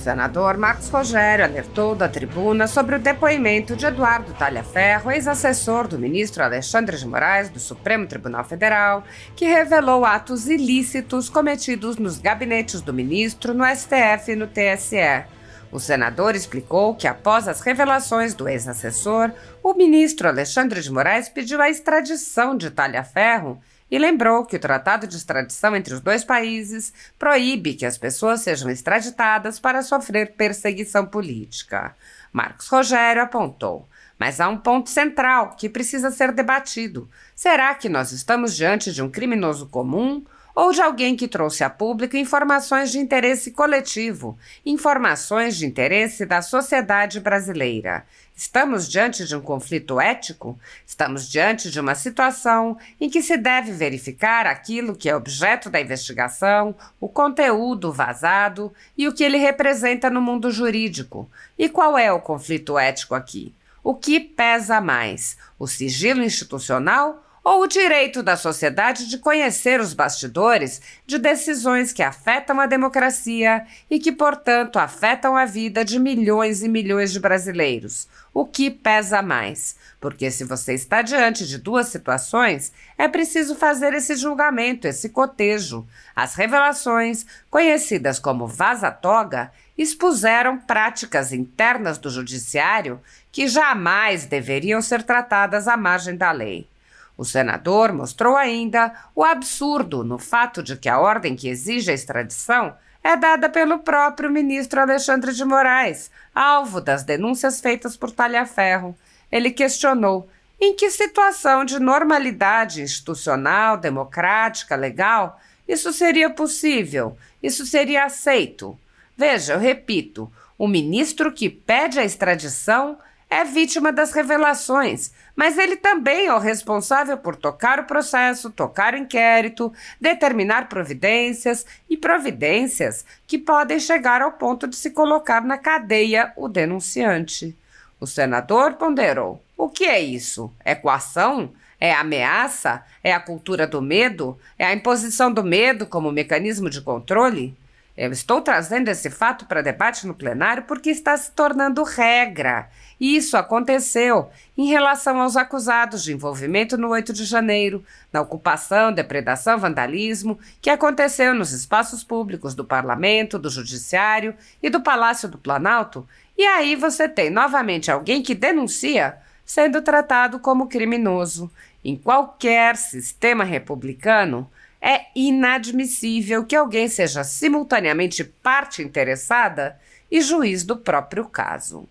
senador Marcos Rogério alertou da tribuna sobre o depoimento de Eduardo Talhaferro, ex-assessor do ministro Alexandre de Moraes do Supremo Tribunal Federal, que revelou atos ilícitos cometidos nos gabinetes do ministro, no STF e no TSE. O senador explicou que, após as revelações do ex-assessor, o ministro Alexandre de Moraes pediu a extradição de Talhaferro e lembrou que o Tratado de Extradição entre os dois países proíbe que as pessoas sejam extraditadas para sofrer perseguição política. Marcos Rogério apontou: mas há um ponto central que precisa ser debatido. Será que nós estamos diante de um criminoso comum ou de alguém que trouxe a público informações de interesse coletivo, informações de interesse da sociedade brasileira? Estamos diante de um conflito ético? Estamos diante de uma situação em que se deve verificar aquilo que é objeto da investigação, o conteúdo vazado e o que ele representa no mundo jurídico. E qual é o conflito ético aqui? O que pesa mais, o sigilo institucional ou o direito da sociedade de conhecer os bastidores de decisões que afetam a democracia e que, portanto, afetam a vida de milhões e milhões de brasileiros? O que pesa mais? Porque se você está diante de duas situações, é preciso fazer esse julgamento, esse cotejo. As revelações, conhecidas como vaza-toga, expuseram práticas internas do judiciário que jamais deveriam ser tratadas à margem da lei. O senador mostrou ainda o absurdo no fato de que a ordem que exige a extradição é dada pelo próprio ministro Alexandre de Moraes, alvo das denúncias feitas por Talhaferro. Ele questionou: em que situação de normalidade institucional, democrática, legal, isso seria possível? Isso seria aceito? Veja, eu repito, o ministro que pede a extradição é vítima das revelações, mas ele também é o responsável por tocar o processo, tocar o inquérito, determinar providências que podem chegar ao ponto de se colocar na cadeia o denunciante. O senador ponderou: o que é isso? É coação? É ameaça? É a cultura do medo? É a imposição do medo como mecanismo de controle? Eu estou trazendo esse fato para debate no plenário porque está se tornando regra. E isso aconteceu em relação aos acusados de envolvimento no 8 de janeiro, na ocupação, depredação, vandalismo, que aconteceu nos espaços públicos do Parlamento, do Judiciário e do Palácio do Planalto. E aí você tem novamente alguém que denuncia sendo tratado como criminoso. Em qualquer sistema republicano, é inadmissível que alguém seja simultaneamente parte interessada e juiz do próprio caso.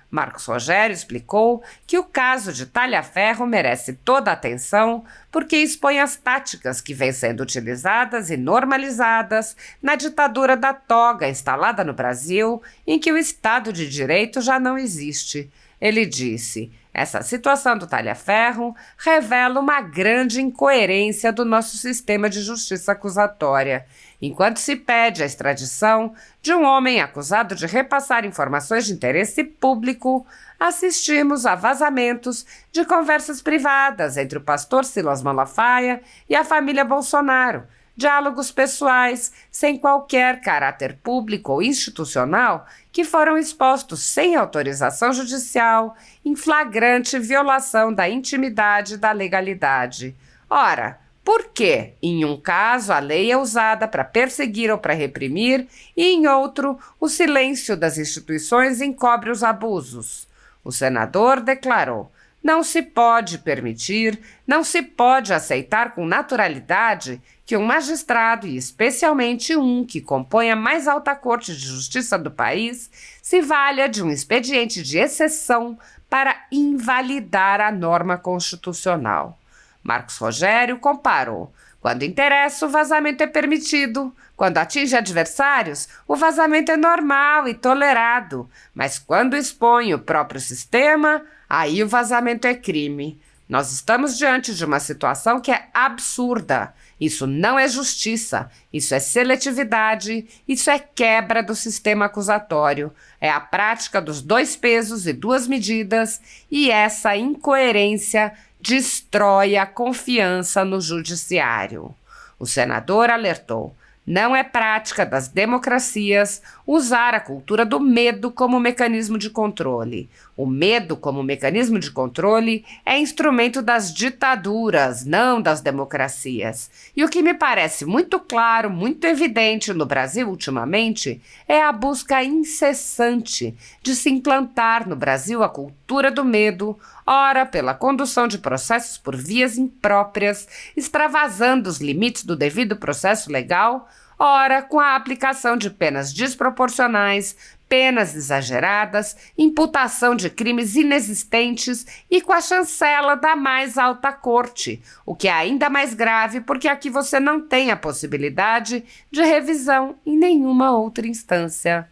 Marcos Rogério explicou que o caso de Talhaferro merece toda a atenção porque expõe as táticas que vêm sendo utilizadas e normalizadas na ditadura da toga instalada no Brasil, em que o Estado de Direito já não existe. Ele disse: essa situação do Talhaferro revela uma grande incoerência do nosso sistema de justiça acusatória. Enquanto se pede a extradição de um homem acusado de repassar informações de interesse público, assistimos a vazamentos de conversas privadas entre o pastor Silas Malafaia e a família Bolsonaro, diálogos pessoais sem qualquer caráter público ou institucional que foram expostos sem autorização judicial, em flagrante violação da intimidade e da legalidade. Ora, por que, em um caso, a lei é usada para perseguir ou para reprimir e, em outro, o silêncio das instituições encobre os abusos? O senador declarou: não se pode permitir, não se pode aceitar com naturalidade que um magistrado, e especialmente um que compõe a mais alta corte de justiça do país, se valha de um expediente de exceção para invalidar a norma constitucional. Marcos Rogério comparou: quando interessa, o vazamento é permitido. Quando atinge adversários, o vazamento é normal e tolerado. Mas quando expõe o próprio sistema, aí o vazamento é crime. Nós estamos diante de uma situação que é absurda. Isso não é justiça, isso é seletividade, isso é quebra do sistema acusatório. É a prática dos 2 pesos e 2 medidas, e essa incoerência destrói a confiança no judiciário. O senador alertou: Não é prática das democracias usar a cultura do medo como mecanismo de controle. O medo como mecanismo de controle é instrumento das ditaduras, não das democracias. E o que me parece muito claro, muito evidente no Brasil ultimamente, é a busca incessante de se implantar no Brasil a cultura do medo, ora pela condução de processos por vias impróprias, extravasando os limites do devido processo legal, ora com a aplicação de penas desproporcionais, penas exageradas, imputação de crimes inexistentes e com a chancela da mais alta corte, o que é ainda mais grave porque aqui você não tem a possibilidade de revisão em nenhuma outra instância.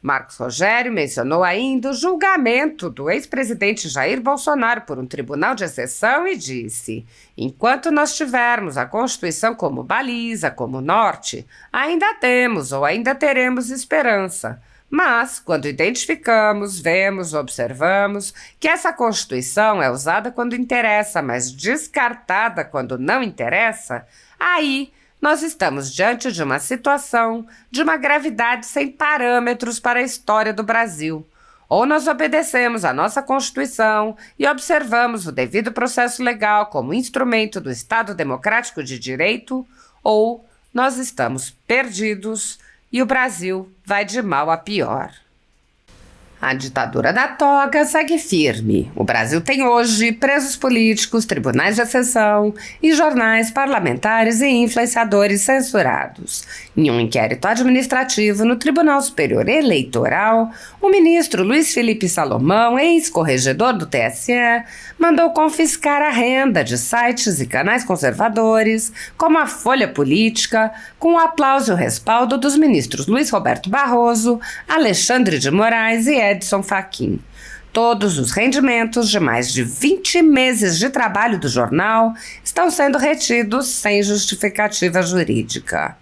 Marcos Rogério mencionou ainda o julgamento do ex-presidente Jair Bolsonaro por um tribunal de exceção e disse: enquanto nós tivermos a Constituição como baliza, como norte, ainda temos ou ainda teremos esperança. Mas, quando identificamos, vemos, observamos que essa Constituição é usada quando interessa, mas descartada quando não interessa, aí nós estamos diante de uma situação de uma gravidade sem parâmetros para a história do Brasil. Ou nós obedecemos à nossa Constituição e observamos o devido processo legal como instrumento do Estado Democrático de Direito, ou nós estamos perdidos e o Brasil vai de mal a pior. A ditadura da toga segue firme. O Brasil tem hoje presos políticos, tribunais de exceção e jornais parlamentares e influenciadores censurados. Em um inquérito administrativo no Tribunal Superior Eleitoral, o ministro Luiz Felipe Salomão, ex-corregedor do TSE, mandou confiscar a renda de sites e canais conservadores, como a Folha Política, com o aplauso e o respaldo dos ministros Luiz Roberto Barroso, Alexandre de Moraes e Edson Fachin. Todos os rendimentos de mais de 20 meses de trabalho do jornal estão sendo retidos sem justificativa jurídica.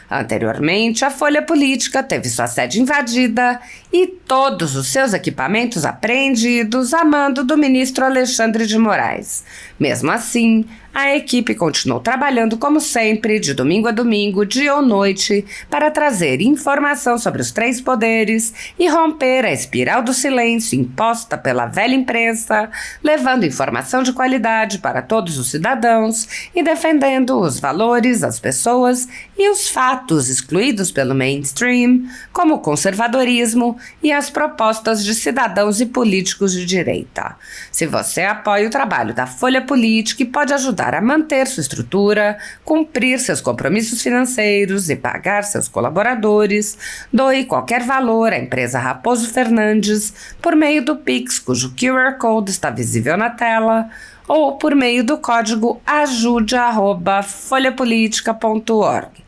Anteriormente, a Folha Política teve sua sede invadida e todos os seus equipamentos apreendidos a mando do ministro Alexandre de Moraes. Mesmo assim, a equipe continuou trabalhando como sempre, de domingo a domingo, dia ou noite, para trazer informação sobre os três poderes e romper a espiral do silêncio imposta pela velha imprensa, levando informação de qualidade para todos os cidadãos e defendendo os valores, as pessoas e os fatos excluídos pelo mainstream, como o conservadorismo e as propostas de cidadãos e políticos de direita. Se você apoia o trabalho da Folha Política e pode ajudar a manter sua estrutura, cumprir seus compromissos financeiros e pagar seus colaboradores, doe qualquer valor à empresa Raposo Fernandes por meio do Pix, cujo QR Code está visível na tela, ou por meio do código ajude@folhapolitica.org.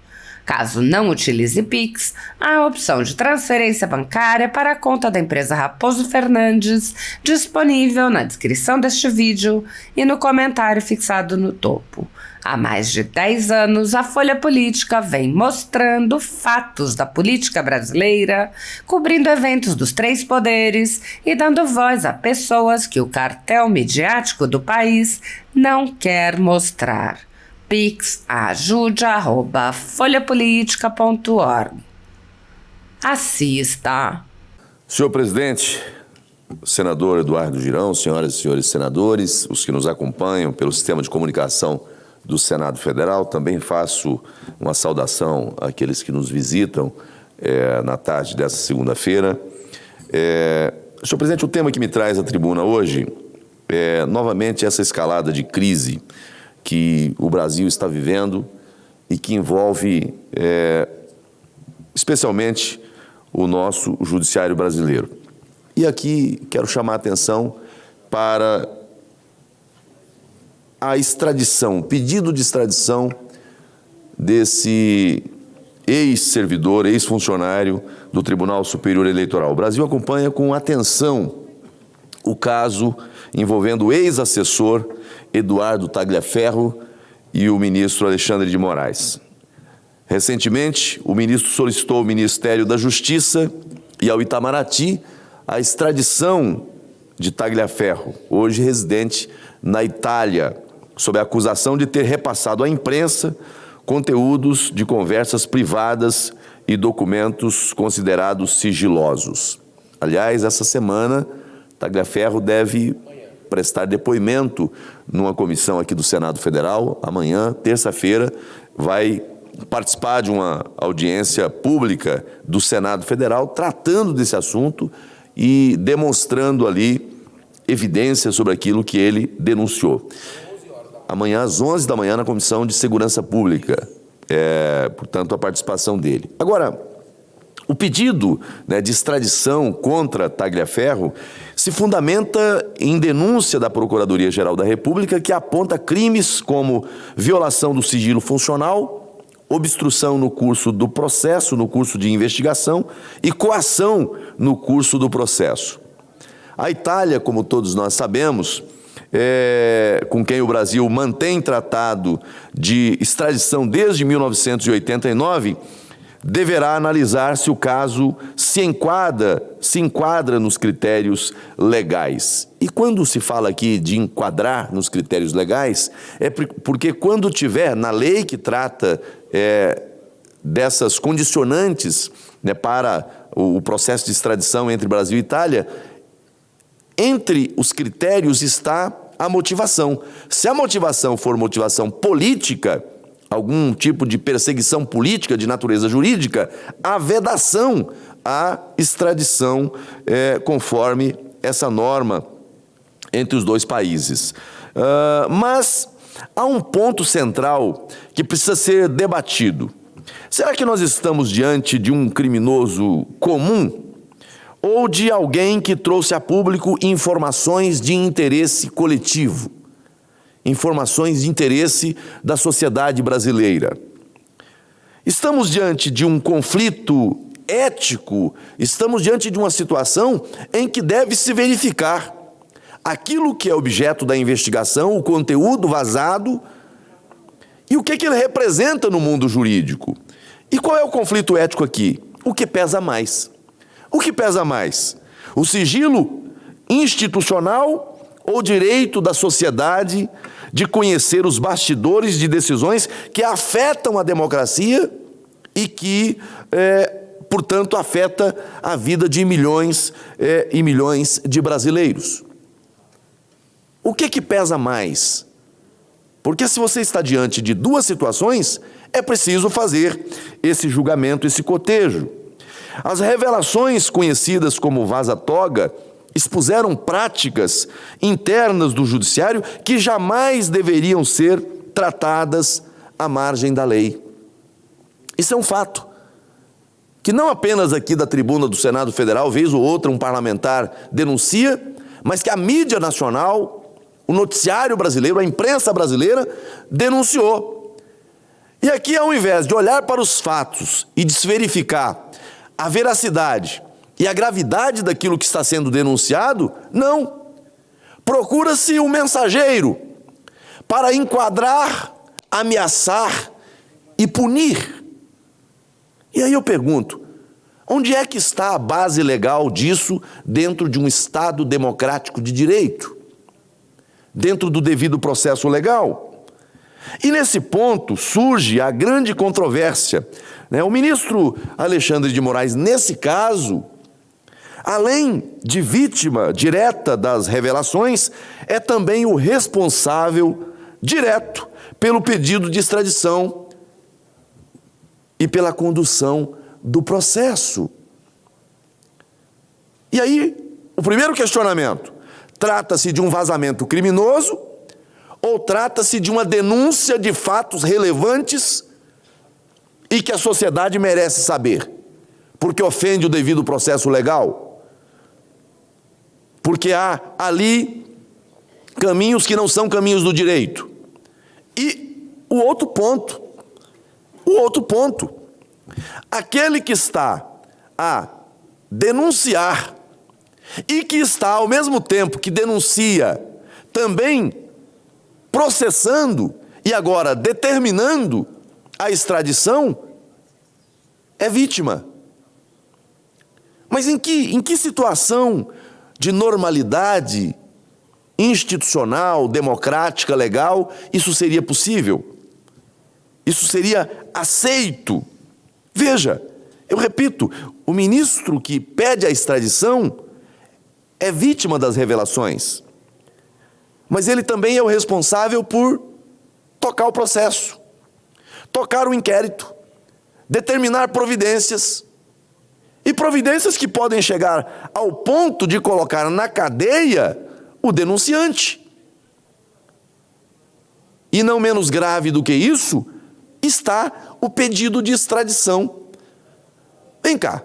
Caso não utilize Pix, há a opção de transferência bancária para a conta da empresa Raposo Fernandes, disponível na descrição deste vídeo e no comentário fixado no topo. Há mais de 10 anos, a Folha Política vem mostrando fatos da política brasileira, cobrindo eventos dos três poderes e dando voz a pessoas que o cartel midiático do país não quer mostrar. Pix ajude@folhapolitica.org. Assista. Senhor presidente, senador Eduardo Girão, senhoras e senhores senadores, os que nos acompanham pelo sistema de comunicação do Senado Federal, também faço uma saudação àqueles que nos visitam na tarde dessa segunda-feira. Senhor presidente, o tema que me traz à tribuna hoje é novamente essa escalada de crise que o Brasil está vivendo e que envolve especialmente o nosso judiciário brasileiro. E aqui quero chamar a atenção para a extradição, pedido de extradição desse ex-servidor, ex-funcionário do Tribunal Superior Eleitoral. O Brasil acompanha com atenção o caso envolvendo o ex-assessor Eduardo Tagliaferro e o ministro Alexandre de Moraes. Recentemente, o ministro solicitou ao Ministério da Justiça e ao Itamaraty a extradição de Tagliaferro, hoje residente na Itália, sob a acusação de ter repassado à imprensa conteúdos de conversas privadas e documentos considerados sigilosos. Aliás, essa semana, Tagliaferro deve prestar depoimento numa comissão aqui do Senado Federal. Amanhã, terça-feira, vai participar de uma audiência pública do Senado Federal tratando desse assunto e demonstrando ali evidências sobre aquilo que ele denunciou. Amanhã, às 11 da manhã, na Comissão de Segurança Pública, portanto, a participação dele. Agora, o pedido, né, de extradição contra Tagliaferro se fundamenta em denúncia da Procuradoria-Geral da República que aponta crimes como violação do sigilo funcional, obstrução no curso do processo, no curso de investigação, e coação no curso do processo. A Itália, como todos nós sabemos, com quem o Brasil mantém tratado de extradição desde 1989, deverá analisar se o caso se enquadra nos critérios legais. E quando se fala aqui de enquadrar nos critérios legais, é porque quando tiver na lei que trata dessas condicionantes, né, para o processo de extradição entre Brasil e Itália, entre os critérios está a motivação. Se a motivação for motivação política, algum tipo de perseguição política de natureza jurídica, a vedação à extradição conforme essa norma entre os dois países. Mas há um ponto central que precisa ser debatido. Será que nós estamos diante de um criminoso comum ou de alguém que trouxe a público informações de interesse coletivo? Informações de interesse da sociedade brasileira. Estamos diante de um conflito ético, estamos diante de uma situação em que deve se verificar aquilo que é objeto da investigação, o conteúdo vazado, e o que ele representa no mundo jurídico. E qual é o conflito ético aqui? O que pesa mais? O que pesa mais? O sigilo institucional ou o direito da sociedade de conhecer os bastidores de decisões que afetam a democracia e que, portanto, afeta a vida de milhões e milhões de brasileiros? O que pesa mais? Porque se você está diante de duas situações, é preciso fazer esse julgamento, esse cotejo. As revelações conhecidas como vaza-toga expuseram práticas internas do judiciário que jamais deveriam ser tratadas à margem da lei. Isso é um fato, que não apenas aqui da tribuna do Senado Federal, vez ou outra um parlamentar denuncia, mas que a mídia nacional, o noticiário brasileiro, a imprensa brasileira denunciou. E aqui, ao invés de olhar para os fatos e de se verificar a veracidade e a gravidade daquilo que está sendo denunciado, não. Procura-se um mensageiro para enquadrar, ameaçar e punir. E aí eu pergunto, onde é que está a base legal disso dentro de um Estado democrático de direito? Dentro do devido processo legal? E nesse ponto surge a grande controvérsia, né? O ministro Alexandre de Moraes, nesse caso, além de vítima direta das revelações, é também o responsável direto pelo pedido de extradição e pela condução do processo. E aí, o primeiro questionamento, trata-se de um vazamento criminoso ou trata-se de uma denúncia de fatos relevantes e que a sociedade merece saber, porque ofende o devido processo legal? Porque há ali caminhos que não são caminhos do direito. E o outro ponto, aquele que está a denunciar e que está, ao mesmo tempo que denuncia, também processando e agora determinando a extradição, é vítima. Mas em que situação de normalidade institucional, democrática, legal, isso seria possível? Isso seria aceito. Veja, eu repito, o ministro que pede a extradição é vítima das revelações, mas ele também é o responsável por tocar o processo, tocar o inquérito, determinar providências, e providências que podem chegar ao ponto de colocar na cadeia o denunciante. E não menos grave do que isso, está o pedido de extradição. Vem cá,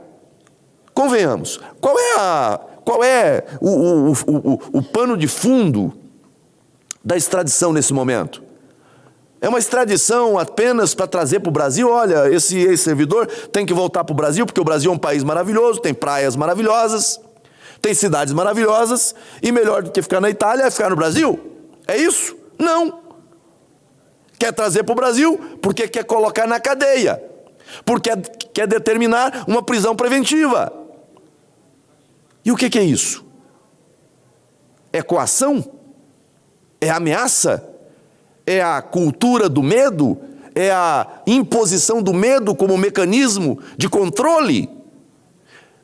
convenhamos, qual é o pano de fundo da extradição nesse momento? É uma extradição apenas para trazer para o Brasil, olha, esse ex-servidor tem que voltar para o Brasil, porque o Brasil é um país maravilhoso, tem praias maravilhosas, tem cidades maravilhosas, e melhor do que ficar na Itália é ficar no Brasil? É isso? Não. Quer trazer para o Brasil porque quer colocar na cadeia, porque quer determinar uma prisão preventiva. E o que é isso? É coação? É ameaça? É a cultura do medo? É a imposição do medo como mecanismo de controle?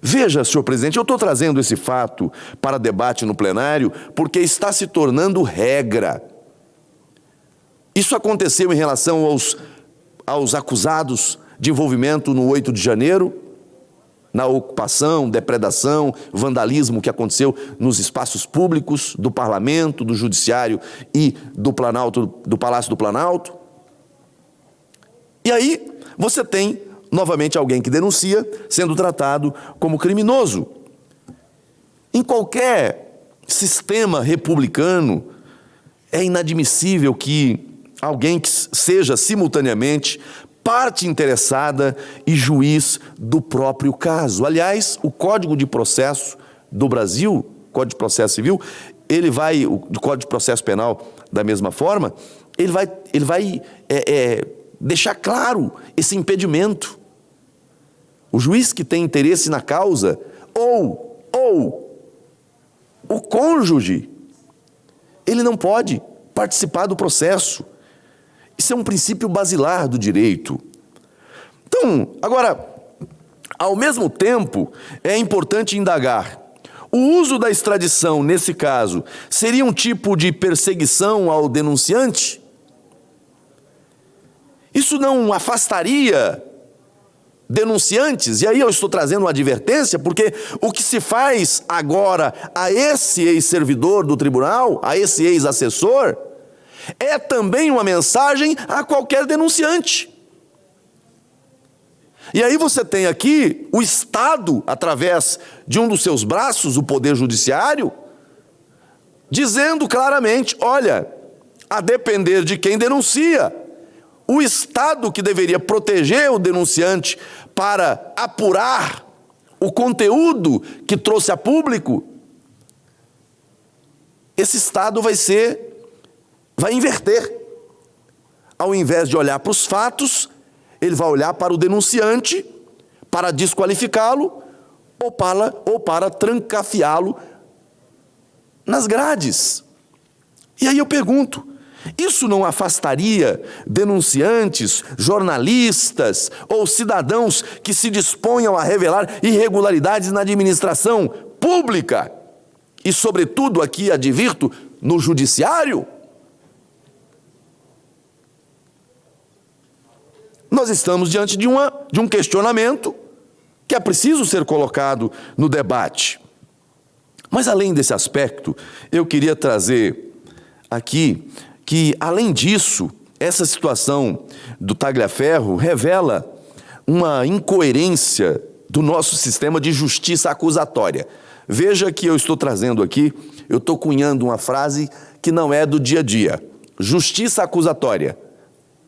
Veja, senhor presidente, eu estou trazendo esse fato para debate no plenário porque está se tornando regra. Isso aconteceu em relação aos acusados de envolvimento no 8 de janeiro, na ocupação, depredação, vandalismo que aconteceu nos espaços públicos do Parlamento, do Judiciário e do Palácio do Planalto. E aí você tem, novamente, alguém que denuncia sendo tratado como criminoso. Em qualquer sistema republicano, é inadmissível que alguém que seja simultaneamente parte interessada e juiz do próprio caso. Aliás, o Código de Processo do Brasil, Código de Processo Civil, o Código de Processo Penal, da mesma forma, ele vai deixar claro esse impedimento. O juiz que tem interesse na causa, ou o cônjuge, ele não pode participar do processo. Isso é um princípio basilar do direito. Então, agora, ao mesmo tempo, é importante indagar. O uso da extradição, nesse caso, seria um tipo de perseguição ao denunciante? Isso não afastaria denunciantes? E aí eu estou trazendo uma advertência, porque o que se faz agora a esse ex-servidor do tribunal, a esse ex-assessor, é também uma mensagem a qualquer denunciante. E aí você tem aqui o Estado, através de um dos seus braços, o Poder Judiciário, dizendo claramente, olha, a depender de quem denuncia, o Estado que deveria proteger o denunciante para apurar o conteúdo que trouxe a público, esse Estado vai inverter. Ao invés de olhar para os fatos, ele vai olhar para o denunciante, para desqualificá-lo ou para trancafiá-lo nas grades. E aí eu pergunto, isso não afastaria denunciantes, jornalistas ou cidadãos que se disponham a revelar irregularidades na administração pública? E, sobretudo, aqui advirto, no judiciário? Nós estamos diante de um questionamento que é preciso ser colocado no debate. Mas, além desse aspecto, eu queria trazer aqui que, além disso, essa situação do Tagliaferro revela uma incoerência do nosso sistema de justiça acusatória. Veja que eu estou trazendo aqui, eu estou cunhando uma frase que não é do dia a dia. Justiça acusatória.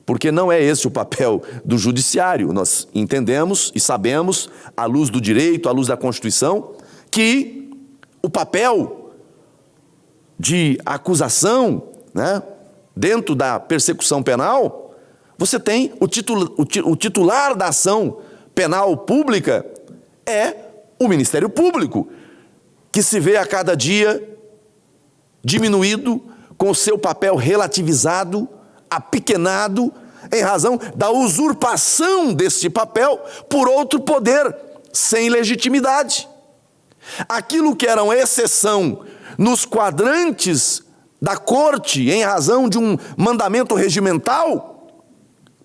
Porque não é esse o papel do judiciário. Nós entendemos e sabemos, à luz do direito, à luz da Constituição, que o papel de acusação, né, dentro da persecução penal, você tem o titular da ação penal pública é o Ministério Público, que se vê a cada dia diminuído, com o seu papel relativizado, apequenado, em razão da usurpação deste papel por outro poder sem legitimidade. Aquilo que era uma exceção nos quadrantes da corte em razão de um mandamento regimental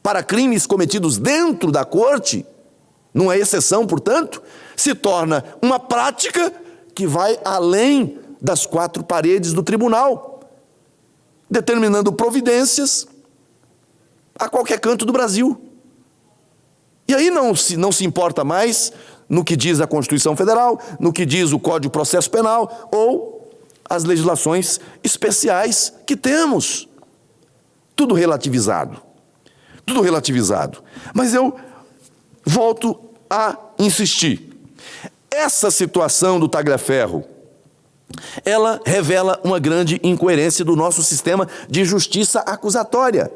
para crimes cometidos dentro da corte, numa exceção, portanto, se torna uma prática que vai além das quatro paredes do tribunal, determinando providências a qualquer canto do Brasil. E aí não se importa mais no que diz a Constituição Federal, no que diz o Código de Processo Penal ou as legislações especiais que temos. Tudo relativizado. Tudo relativizado. Mas eu volto a insistir. Essa situação do Tagliaferro, ela revela uma grande incoerência do nosso sistema de justiça acusatória.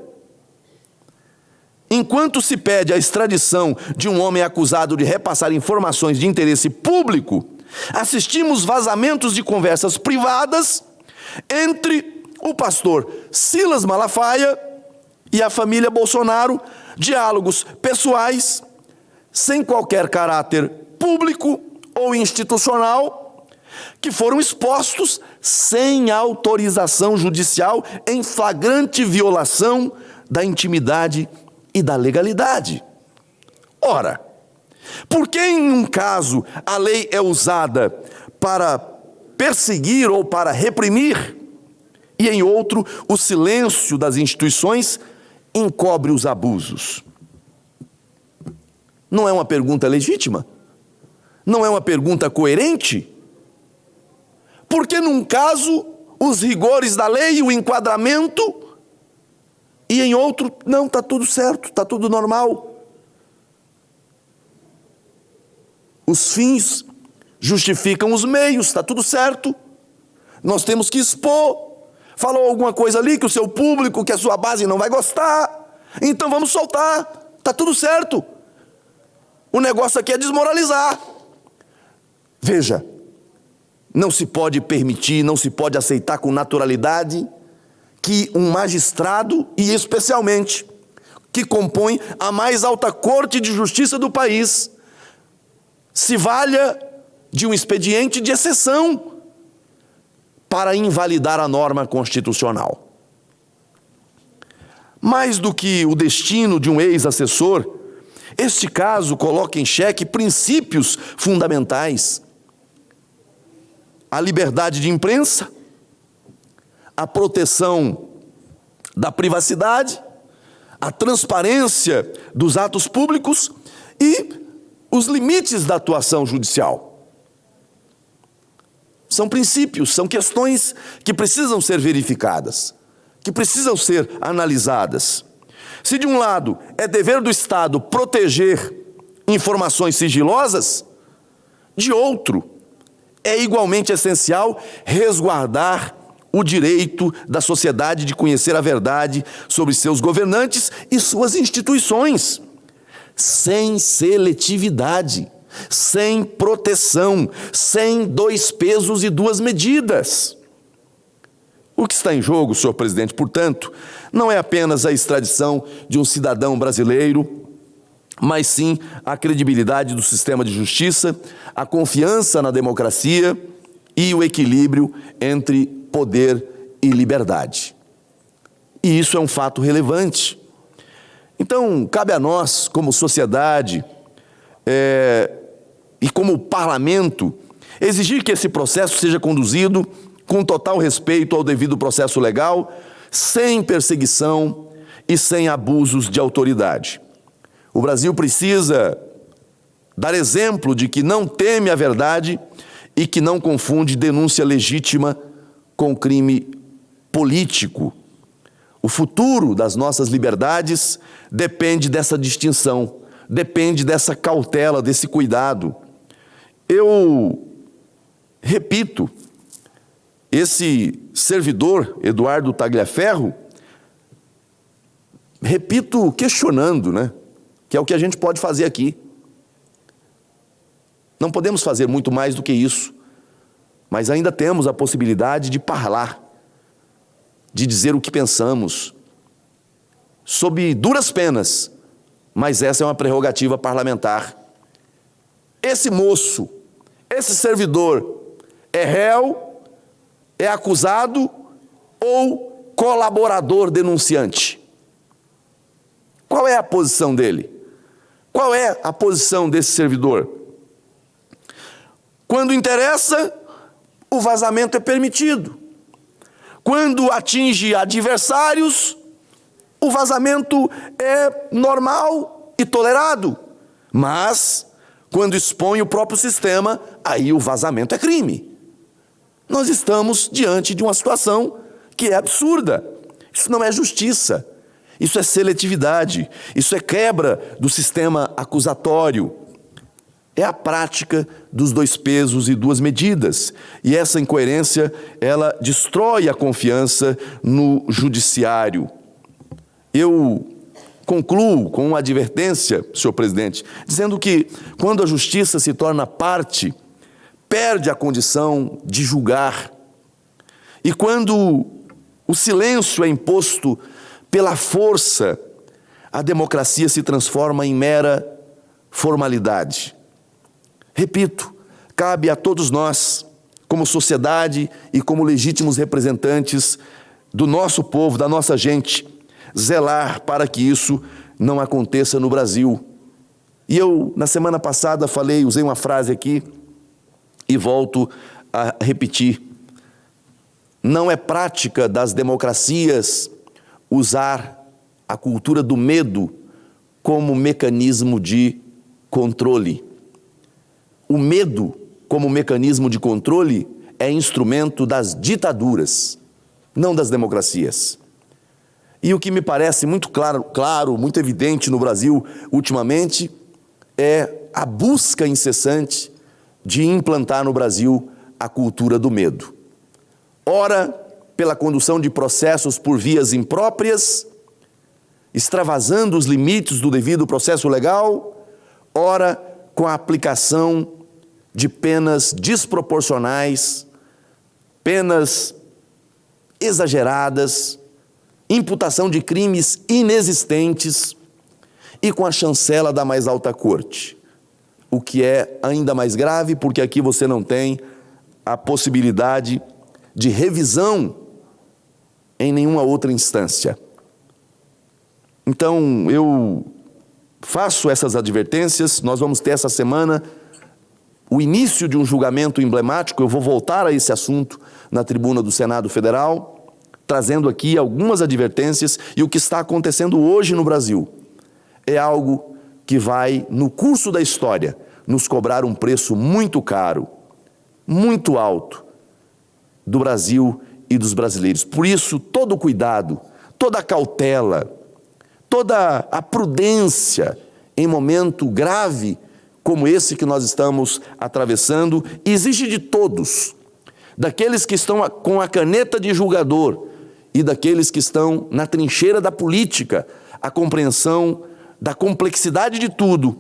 Enquanto se pede a extradição de um homem acusado de repassar informações de interesse público, assistimos vazamentos de conversas privadas entre o pastor Silas Malafaia e a família Bolsonaro, diálogos pessoais, sem qualquer caráter público ou institucional, que foram expostos sem autorização judicial em flagrante violação da intimidade e da legalidade. Ora, por que em um caso a lei é usada para perseguir ou para reprimir, e em outro o silêncio das instituições encobre os abusos? Não é uma pergunta legítima? Não é uma pergunta coerente? Porque num caso, os rigores da lei e o enquadramento, e em outro, não, está tudo certo, está tudo normal. Os fins justificam os meios, está tudo certo. Nós temos que expor. Falou alguma coisa ali que o seu público, que a sua base não vai gostar, então vamos soltar, está tudo certo. O negócio aqui é desmoralizar. Veja, não se pode permitir, não se pode aceitar com naturalidade que um magistrado, e especialmente que compõe a mais alta corte de justiça do país, se valha de um expediente de exceção para invalidar a norma constitucional. Mais do que o destino de um ex-assessor, este caso coloca em xeque princípios fundamentais: a liberdade de imprensa, a proteção da privacidade, a transparência dos atos públicos e os limites da atuação judicial. São princípios, são questões que precisam ser verificadas, que precisam ser analisadas. Se de um lado é dever do Estado proteger informações sigilosas, de outro é igualmente essencial resguardar o direito da sociedade de conhecer a verdade sobre seus governantes e suas instituições, sem seletividade, sem proteção, sem dois pesos e duas medidas. O que está em jogo, senhor presidente, portanto, não é apenas a extradição de um cidadão brasileiro, mas sim a credibilidade do sistema de justiça, a confiança na democracia e o equilíbrio entre poder e liberdade. E isso é um fato relevante. Então, cabe a nós, como sociedade e como parlamento, exigir que esse processo seja conduzido com total respeito ao devido processo legal, sem perseguição e sem abusos de autoridade. O Brasil precisa dar exemplo de que não teme a verdade e que não confunde denúncia legítima com crime político. O futuro das nossas liberdades depende dessa distinção, depende dessa cautela, desse cuidado. Eu repito, esse servidor, Eduardo Tagliaferro, repito questionando, né? Que é o que a gente pode fazer aqui. Não podemos fazer muito mais do que isso, mas ainda temos a possibilidade de falar, de dizer o que pensamos. sob duras penas, mas essa é uma prerrogativa parlamentar. Esse moço, esse servidor, é réu, é acusado ou colaborador denunciante? Qual é a posição dele? Qual é a posição desse servidor? Quando interessa, o vazamento é permitido. Quando atinge adversários, o vazamento é normal e tolerado. Mas, quando expõe o próprio sistema, aí o vazamento é crime. Nós estamos diante de uma situação que é absurda. Isso não é justiça. Isso é seletividade. Isso é quebra do sistema acusatório. É a prática dos dois pesos e duas medidas. E essa incoerência, ela destrói a confiança no judiciário. Eu concluo com uma advertência, senhor presidente, dizendo que quando a justiça se torna parte, perde a condição de julgar. E quando o silêncio é imposto pela força, a democracia se transforma em mera formalidade. Repito, cabe a todos nós, como sociedade e como legítimos representantes do nosso povo, da nossa gente, zelar para que isso não aconteça no Brasil. E eu, na semana passada, usei uma frase aqui e volto a repetir. Não é prática das democracias usar a cultura do medo como mecanismo de controle. O medo, como mecanismo de controle, é instrumento das ditaduras, não das democracias. E o que me parece muito claro, muito evidente no Brasil ultimamente, é a busca incessante de implantar no Brasil a cultura do medo. Ora, pela condução de processos por vias impróprias, extravasando os limites do devido processo legal, ora, com a aplicação de penas desproporcionais, penas exageradas, imputação de crimes inexistentes e com a chancela da mais alta corte. O que é ainda mais grave, porque aqui você não tem a possibilidade de revisão em nenhuma outra instância. Então, eu faço essas advertências. Nós vamos ter essa semana o início de um julgamento emblemático. Eu vou voltar a esse assunto na tribuna do Senado Federal, trazendo aqui algumas advertências. E o que está acontecendo hoje no Brasil é algo que vai, no curso da história, nos cobrar um preço muito caro, muito alto, do Brasil e dos brasileiros. Por isso, todo o cuidado, toda a cautela, toda a prudência em momento grave como esse que nós estamos atravessando, exige de todos, daqueles que estão com a caneta de julgador e daqueles que estão na trincheira da política, a compreensão da complexidade de tudo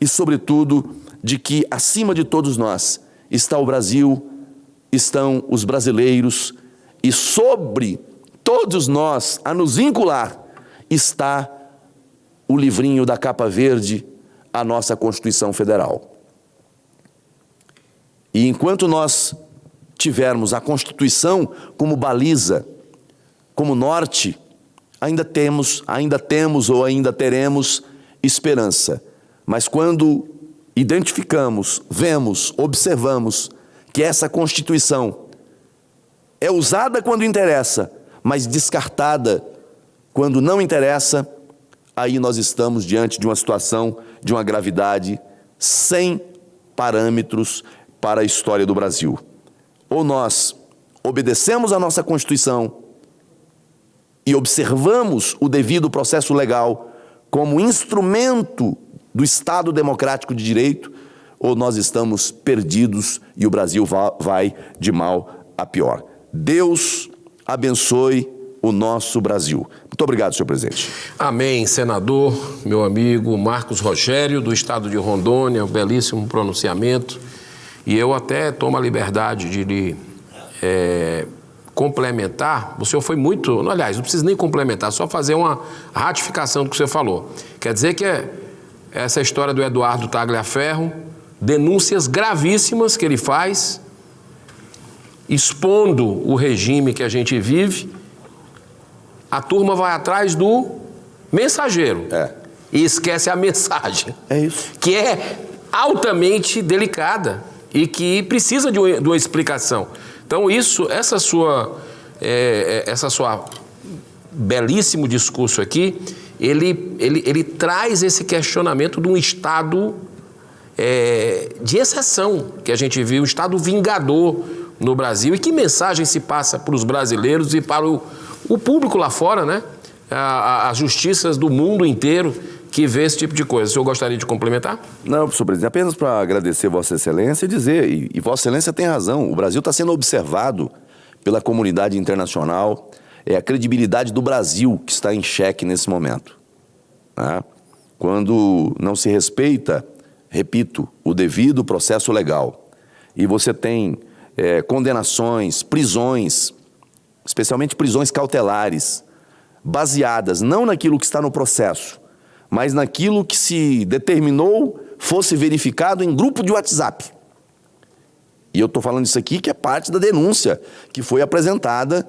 e, sobretudo, de que, acima de todos nós, está o Brasil, estão os brasileiros e, sobre todos nós, a nos vincular, está o livrinho da capa verde, a nossa Constituição Federal. E enquanto nós tivermos a Constituição como baliza, como norte, ainda temos ou ainda teremos esperança. Mas quando identificamos, vemos, observamos que essa Constituição é usada quando interessa, mas descartada quando não interessa, aí nós estamos diante de uma situação de uma gravidade sem parâmetros para a história do Brasil. Ou nós obedecemos a nossa Constituição e observamos o devido processo legal como instrumento do Estado democrático de direito, ou nós estamos perdidos e o Brasil vai de mal a pior. Deus abençoe o nosso Brasil. Muito obrigado, senhor presidente. Amém, senador, meu amigo Marcos Rogério, do estado de Rondônia, um belíssimo pronunciamento. E eu até tomo a liberdade de lhe complementar, o senhor foi muito... Aliás, não precisa nem complementar, só fazer uma ratificação do que você falou. Quer dizer que essa história do Eduardo Tagliaferro, denúncias gravíssimas que ele faz, expondo o regime que a gente vive, a turma vai atrás do mensageiro. E esquece a mensagem. É isso. Que é altamente delicada e que precisa de uma explicação. Então, essa sua belíssimo discurso aqui, ele traz esse questionamento de um Estado de exceção que a gente viu, um Estado vingador no Brasil. E que mensagem se passa para os brasileiros e para o público lá fora, né? As justiças do mundo inteiro que vê esse tipo de coisa. O senhor gostaria de complementar? Não, senhor presidente, apenas para agradecer Vossa Excelência e dizer, e Vossa Excelência tem razão, o Brasil está sendo observado pela comunidade internacional, é a credibilidade do Brasil que está em xeque nesse momento. Né? Quando não se respeita, repito, o devido processo legal, e você tem condenações, prisões, especialmente prisões cautelares, baseadas não naquilo que está no processo, mas naquilo que se determinou fosse verificado em grupo de WhatsApp. E eu estou falando isso aqui que é parte da denúncia que foi apresentada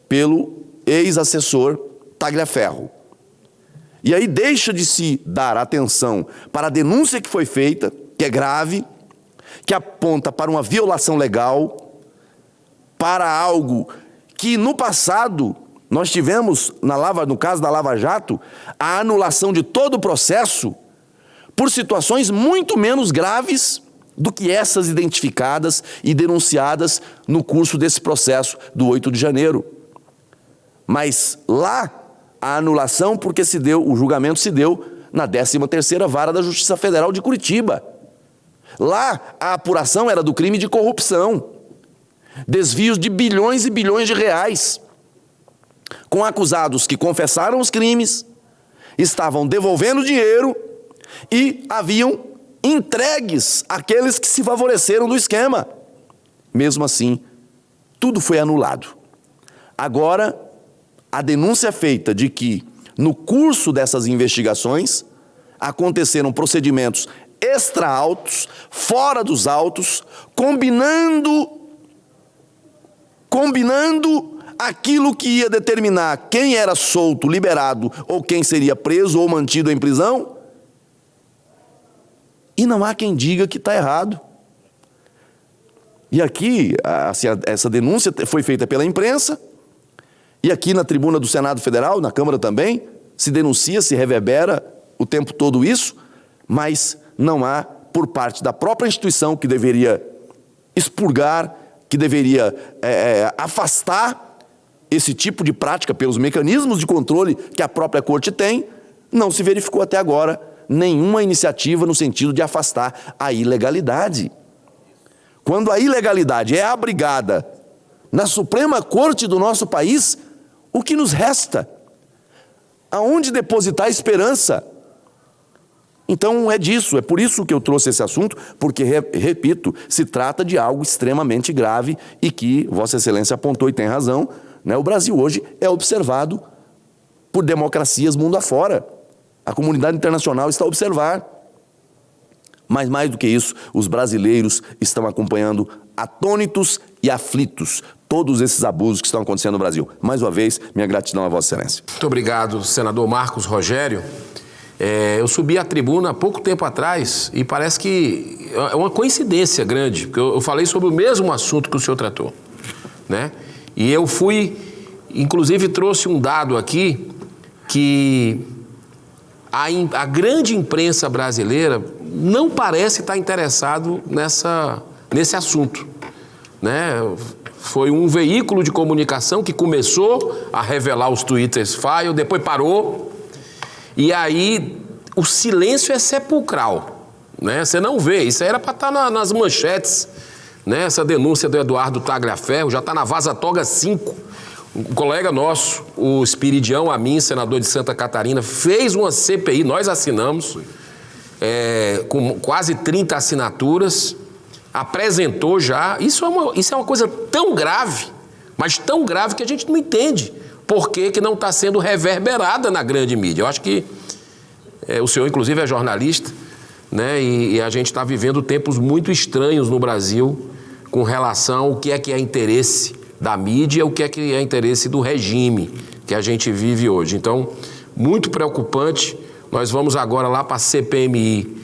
pelo ex-assessor Tagliaferro. E aí deixa de se dar atenção para a denúncia que foi feita, que é grave, que aponta para uma violação legal, para algo que no passado nós tivemos, no caso da Lava Jato, a anulação de todo o processo por situações muito menos graves do que essas identificadas e denunciadas no curso desse processo do 8 de janeiro. Mas lá, a anulação porque o julgamento se deu na 13ª Vara da Justiça Federal de Curitiba. Lá, a apuração era do crime de corrupção, desvios de bilhões e bilhões de reais, com acusados que confessaram os crimes, estavam devolvendo dinheiro e haviam entregues àqueles que se favoreceram do esquema. Mesmo assim, tudo foi anulado. Agora, a denúncia é feita de que, no curso dessas investigações, aconteceram procedimentos extra-autos, fora dos autos, combinando aquilo que ia determinar quem era solto, liberado, ou quem seria preso ou mantido em prisão. E não há quem diga que está errado. E aqui, assim, essa denúncia foi feita pela imprensa, e aqui na tribuna do Senado Federal, na Câmara também, se denuncia, se reverbera o tempo todo isso, mas não há, por parte da própria instituição que deveria expurgar, que deveria afastar esse tipo de prática pelos mecanismos de controle que a própria Corte tem, não se verificou até agora nenhuma iniciativa no sentido de afastar a ilegalidade. Quando a ilegalidade é abrigada na Suprema Corte do nosso país, o que nos resta? Aonde depositar esperança? Então é disso, é por isso que eu trouxe esse assunto, porque, repito, se trata de algo extremamente grave e que Vossa Excelência apontou e tem razão, né? O Brasil hoje é observado por democracias mundo afora. A comunidade internacional está a observar. Mas mais do que isso, os brasileiros estão acompanhando atônitos e aflitos todos esses abusos que estão acontecendo no Brasil. Mais uma vez, minha gratidão a Vossa Excelência. Muito obrigado, senador Marcos Rogério. Eu subi à tribuna há pouco tempo atrás e parece que é uma coincidência grande, porque eu falei sobre o mesmo assunto que o senhor tratou, né? E eu inclusive trouxe um dado aqui que a grande imprensa brasileira não parece estar interessado nesse assunto, né? Foi um veículo de comunicação que começou a revelar os twitters file, depois parou, e aí o silêncio é sepulcral, né? Você não vê, isso aí era para estar nas manchetes, né? Essa denúncia do Eduardo Tagliaferro já está na Vaza Toga 5. Um colega nosso, o Espiridião Amin, senador de Santa Catarina, fez uma CPI, nós assinamos, com quase 30 assinaturas, apresentou já. Isso é uma coisa tão grave, mas tão grave que a gente não entende por que não está sendo reverberada na grande mídia. Eu acho que o senhor, inclusive, é jornalista, né? E a gente está vivendo tempos muito estranhos no Brasil com relação ao que é interesse da mídia, o que é interesse do regime que a gente vive hoje. Então, muito preocupante. Nós vamos agora lá para a CPMI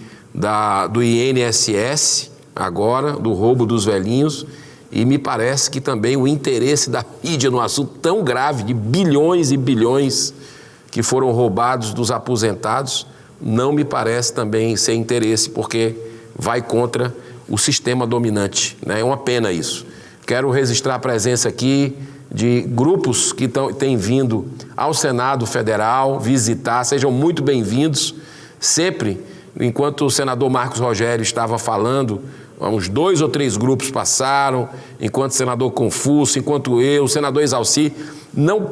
do INSS, agora, do roubo dos velhinhos, e me parece que também o interesse da mídia no assunto tão grave de bilhões e bilhões que foram roubados dos aposentados, não me parece também ser interesse, porque vai contra o sistema dominante, né? É uma pena isso. Quero registrar a presença aqui de grupos que têm vindo ao Senado Federal visitar, sejam muito bem-vindos. Sempre, enquanto o senador Marcos Rogério estava falando, uns 2 ou 3 grupos passaram, enquanto o senador Confúcio, enquanto eu, o senador Exalci, não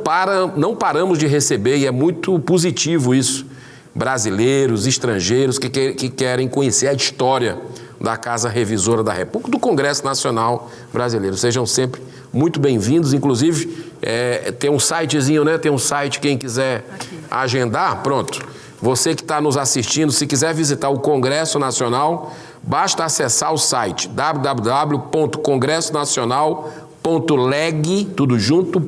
paramos de receber, e é muito positivo isso, brasileiros, estrangeiros que querem conhecer a história da Casa Revisora da República, do Congresso Nacional Brasileiro. Sejam sempre muito bem-vindos. Inclusive, tem um sitezinho, né? Tem um site, quem quiser agendar, pronto. Você que está nos assistindo, se quiser visitar o Congresso Nacional, basta acessar o site www.congressonacional.leg, tudo junto,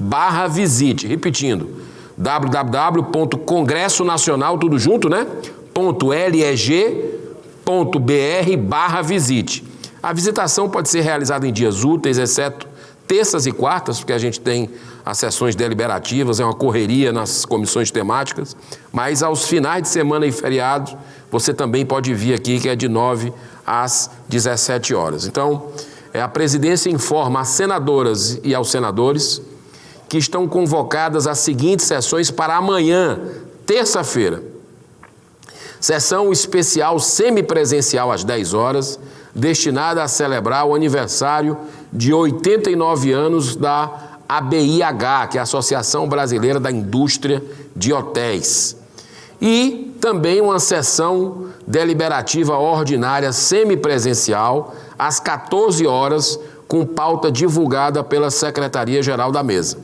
.br/visite. Repetindo, www.congressonacional, tudo junto, né? .leg.br/visite. A visitação pode ser realizada em dias úteis, exceto terças e quartas, porque a gente tem as sessões deliberativas, é uma correria nas comissões temáticas, mas aos finais de semana e feriados, você também pode vir aqui, que é de 9 às 17 horas. Então, a presidência informa às senadoras e aos senadores que estão convocadas as seguintes sessões para amanhã, terça-feira. Sessão especial semipresencial às 10 horas, destinada a celebrar o aniversário de 89 anos da ABIH, que é a Associação Brasileira da Indústria de Hotéis. E também uma sessão deliberativa ordinária semipresencial às 14 horas, com pauta divulgada pela Secretaria-Geral da Mesa.